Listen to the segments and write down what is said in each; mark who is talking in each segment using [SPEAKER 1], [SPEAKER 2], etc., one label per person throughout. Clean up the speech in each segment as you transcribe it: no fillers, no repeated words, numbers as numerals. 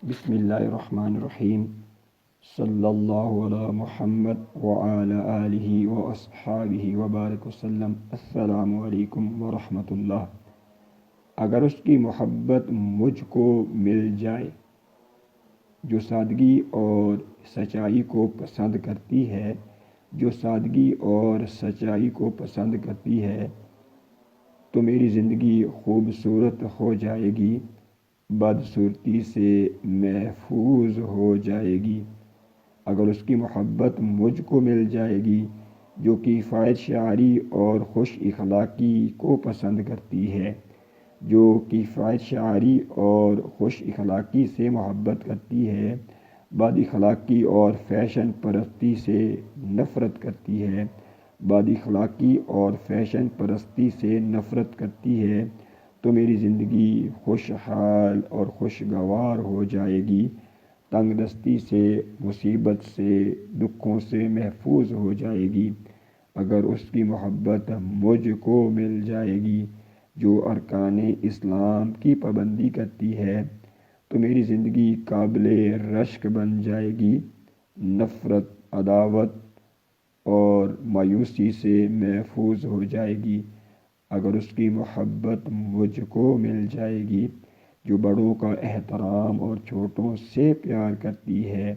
[SPEAKER 1] بسم اللہ الرحمن الرحیم صلی اللہ علی محمد وعلی آلہ واصحابہ وبارک وسلم۔ السلام علیکم ورحمۃ اللہ۔ اگر اس کی محبت مجھ کو مل جائے، جو سادگی اور سچائی کو پسند کرتی ہے، جو سادگی اور سچائی کو پسند کرتی ہے، تو میری زندگی خوبصورت ہو جائے گی، بدصورتی سے محفوظ ہو جائے گی۔ اگر اس کی محبت مجھ کو مل جائے گی، جو کفایت شعاری اور خوش اخلاقی کو پسند کرتی ہے، جو کفایت شعاری اور خوش اخلاقی سے محبت کرتی ہے، بد اخلاقی اور فیشن پرستی سے نفرت کرتی ہے، بد اخلاقی اور فیشن پرستی سے نفرت کرتی ہے، تو میری زندگی خوشحال اور خوشگوار ہو جائے گی، تنگ دستی سے، مصیبت سے، دکھوں سے محفوظ ہو جائے گی۔ اگر اس کی محبت مجھ کو مل جائے گی، جو ارکان اسلام کی پابندی کرتی ہے، تو میری زندگی قابل رشک بن جائے گی، نفرت، عداوت اور مایوسی سے محفوظ ہو جائے گی۔ اگر اس کی محبت مجھ کو مل جائے گی، جو بڑوں کا احترام اور چھوٹوں سے پیار کرتی ہے،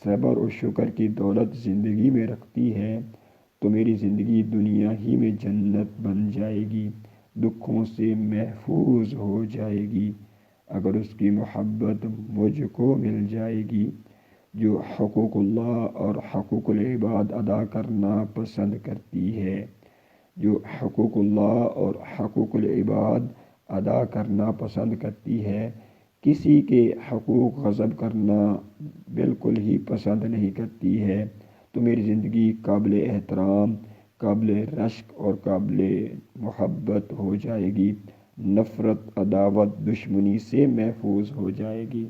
[SPEAKER 1] صبر و شکر کی دولت زندگی میں رکھتی ہے، تو میری زندگی دنیا ہی میں جنت بن جائے گی، دکھوں سے محفوظ ہو جائے گی۔ اگر اس کی محبت مجھ کو مل جائے گی، جو حقوق اللہ اور حقوق العباد ادا کرنا پسند کرتی ہے، جو حقوق اللہ اور حقوق العباد ادا کرنا پسند کرتی ہے، کسی کے حقوق غصب کرنا بالکل ہی پسند نہیں کرتی ہے، تو میری زندگی قابل احترام، قابل رشک اور قابل محبت ہو جائے گی، نفرت، عداوت، دشمنی سے محفوظ ہو جائے گی۔